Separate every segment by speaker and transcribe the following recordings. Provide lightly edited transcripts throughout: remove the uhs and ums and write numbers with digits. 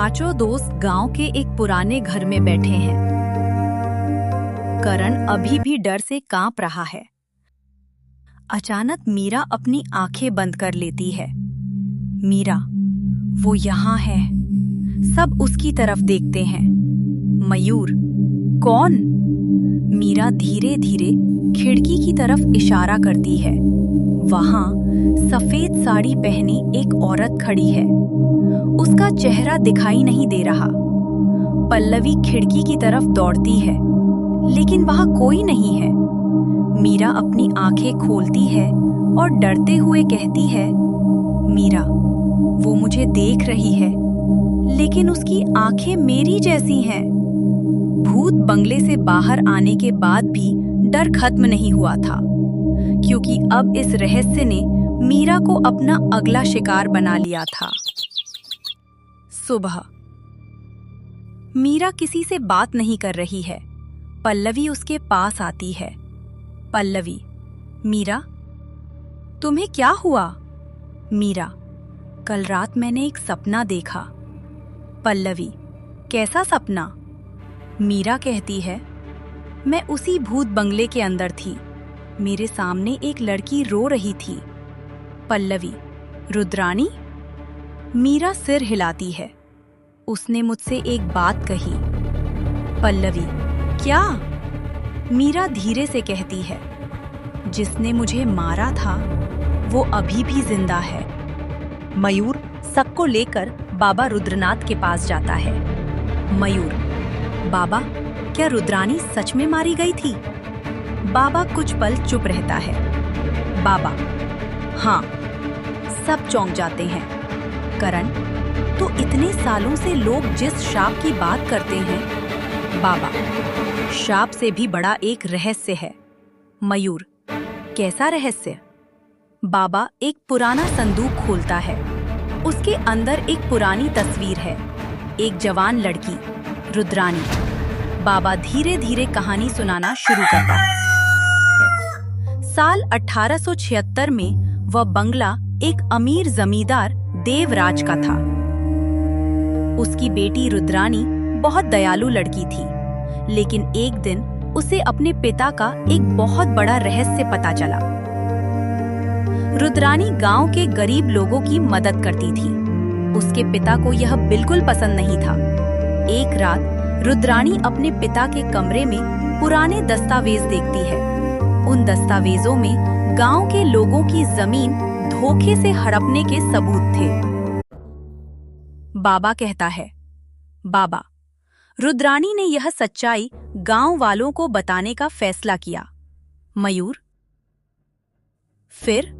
Speaker 1: पांचों दोस्त गांव के एक पुराने घर में बैठे हैं। करण अभी भी डर से कांप रहा है। अचानक मीरा अपनी आंखें बंद कर लेती है। मीरा, वो यहाँ है। सब उसकी तरफ देखते हैं। मयूर, कौन? मीरा धीरे धीरे खिड़की की तरफ इशारा करती है। वहां सफेद साड़ी पहनी एक औरत खड़ी है। उसका चेहरा दिखाई नहीं दे रहा। पल्लवी खिड़की की तरफ दौड़ती है, लेकिन वहां कोई नहीं है। मीरा अपनी आंखें खोलती है और डरते हुए कहती है, मीरा, वो मुझे देख रही है, लेकिन उसकी आंखें मेरी जैसी हैं। भूत बंगले से बाहर आने के बाद भी डर खत्म नहीं हुआ था, क्योंकि अब इस रहस्य ने मीरा को अपना अगला शिकार बना लिया था। सुबह मीरा किसी से बात नहीं कर रही है। पल्लवी उसके पास आती है। पल्लवी, मीरा, तुम्हें क्या हुआ? मीरा, कल रात मैंने एक सपना देखा। पल्लवी, कैसा सपना? मीरा कहती है, मैं उसी भूत बंगले के अंदर थी। मेरे सामने एक लड़की रो रही थी। पल्लवी, रुद्रानी? मीरा सिर हिलाती है। उसने मुझसे एक बात कही। पल्लवी, क्या? मीरा धीरे से कहती है, जिसने मुझे मारा था वो अभी भी जिंदा है। मयूर सबको लेकर बाबा रुद्रनाथ के पास जाता है। मयूर, बाबा, क्या रुद्रानी सच में मारी गई थी? बाबा कुछ पल चुप रहता है। बाबा, हाँ। सब चौंक जाते हैं। करण, तो इतने सालों से लोग जिस शाप की बात करते हैं, बाबा, शाप से भी बड़ा एक रहस्य है। मयूर, कैसा रहस्य? बाबा एक पुराना संदूक खोलता है। उसके अंदर एक पुरानी तस्वीर है, एक जवान लड़की, रुद्रानी। बाबा धीरे धीरे कहानी सुनाना शुरू करता है। साल 1876 में वह बंगला एक अमीर जमींदार देवराज का था। उसकी बेटी रुद्रानी बहुत दयालु लड़की थी, लेकिन एक दिन उसे अपने पिता का एक बहुत बड़ा रहस्य पता चला। रुद्रानी गांव के गरीब लोगों की मदद करती थी। उसके पिता को यह बिल्कुल पसंद नहीं था। एक रात रुद्रानी अपने पिता के कमरे में पुराने दस्तावेज देखती है। उन दस्तावेजों में गांव के लोगों की जमीन धोखे से हड़पने के सबूत थे। बाबा कहता है, बाबा, रुद्रानी ने यह सच्चाई गांव वालों को बताने का फैसला किया। मयूर, फिर?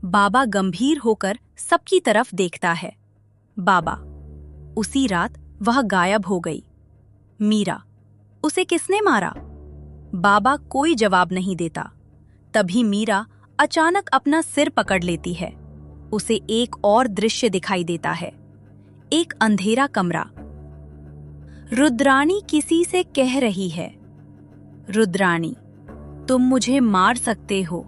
Speaker 1: बाबा गंभीर होकर सबकी तरफ देखता है। बाबा, उसी रात वह गायब हो गई। मीरा, उसे किसने मारा? बाबा कोई जवाब नहीं देता। तभी मीरा अचानक अपना सिर पकड़ लेती है। उसे एक और दृश्य दिखाई देता है, एक अंधेरा कमरा। रुद्रानी किसी से कह रही है, रुद्रानी, तुम मुझे मार सकते हो,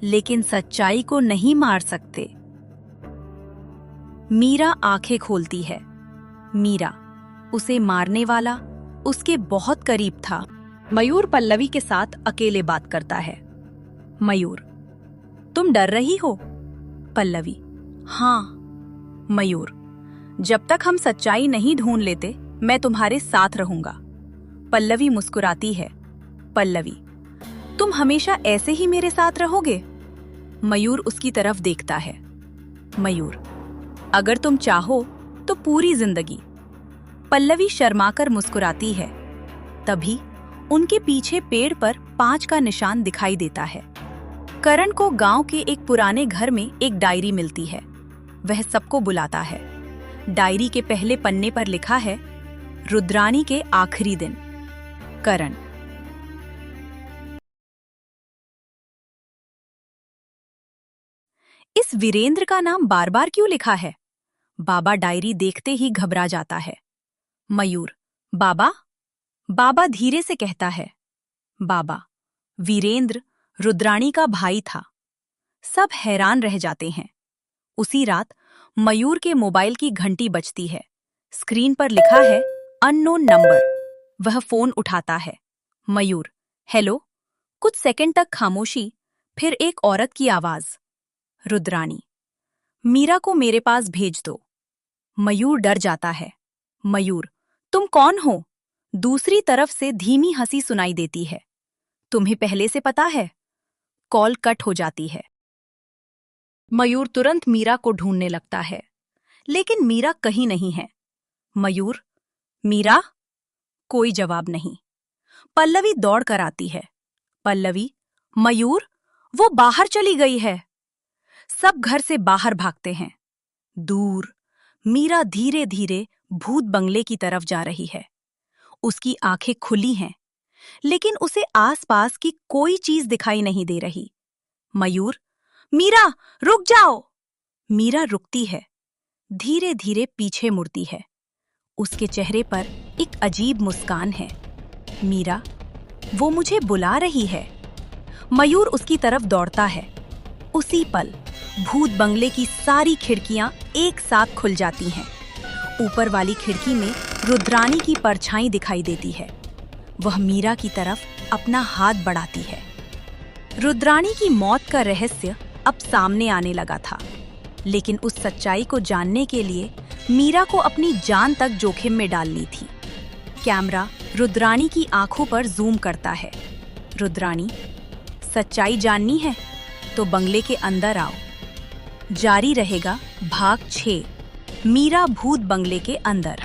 Speaker 1: लेकिन सच्चाई को नहीं मार सकते। मीरा आंखें खोलती है। मीरा, उसे मारने वाला उसके बहुत करीब था। मयूर पल्लवी के साथ अकेले बात करता है। मयूर, तुम डर रही हो? पल्लवी, हाँ। मयूर, जब तक हम सच्चाई नहीं ढूंढ लेते, मैं तुम्हारे साथ रहूंगा। पल्लवी मुस्कुराती है। पल्लवी, तुम हमेशा ऐसे ही मेरे साथ रहोगे? मयूर उसकी तरफ देखता है। मयूर, अगर तुम चाहो तो पूरी जिंदगी। पल्लवी शर्माकर मुस्कुराती है। तभी उनके पीछे पेड़ पर 5 का निशान दिखाई देता है। करण को गांव के एक पुराने घर में एक डायरी मिलती है। वह सबको बुलाता है। डायरी के पहले पन्ने पर लिखा है, रुद्रानी के आखिरी दिन। करण, इस वीरेंद्र का नाम बार बार क्यों लिखा है? बाबा डायरी देखते ही घबरा जाता है। मयूर, बाबा? बाबा धीरे से कहता है, बाबा, वीरेंद्र रुद्रानी का भाई था। सब हैरान रह जाते हैं। उसी रात मयूर के मोबाइल की घंटी बजती है। स्क्रीन पर लिखा है अननोन नंबर। वह फोन उठाता है। मयूर, हेलो। कुछ सेकंड तक खामोशी, फिर एक औरत की आवाज। रुद्रानी, मीरा को मेरे पास भेज दो। मयूर डर जाता है। मयूर, तुम कौन हो? दूसरी तरफ से धीमी हंसी सुनाई देती है। तुम्हें पहले से पता है? कॉल कट हो जाती है। मयूर तुरंत मीरा को ढूंढने लगता है, लेकिन मीरा कहीं नहीं है। मयूर, मीरा? कोई जवाब नहीं। पल्लवी दौड़ कर आती है। पल्लवी, मयूर, वो बाहर चली गई है। सब घर से बाहर भागते हैं। दूर मीरा धीरे धीरे भूत बंगले की तरफ जा रही है। उसकी आंखें खुली हैं, लेकिन उसे आसपास की कोई चीज दिखाई नहीं दे रही। मयूर, मीरा, रुक जाओ। मीरा रुकती है, धीरे धीरे पीछे मुड़ती है। उसके चेहरे पर एक अजीब मुस्कान है। मीरा, वो मुझे बुला रही है। मयूर उसकी तरफ दौड़ता है। उसी पल भूत बंगले की सारी खिड़कियां एक साथ खुल जाती हैं। ऊपर वाली खिड़की में रुद्रानी की परछाई दिखाई देती है। वह मीरा की तरफ अपना हाथ बढ़ाती है। रुद्रानी की मौत का रहस्य अब सामने आने लगा था, लेकिन उस सच्चाई को जानने के लिए मीरा को अपनी जान तक जोखिम में डालनी थी। कैमरा रुद्रानी की आंखों पर जूम करता है। रुद्रानी, सच्चाई जाननी है तो बंगले के अंदर आओ। जारी रहेगा भाग 6, मीरा भूत बंगले के अंदर।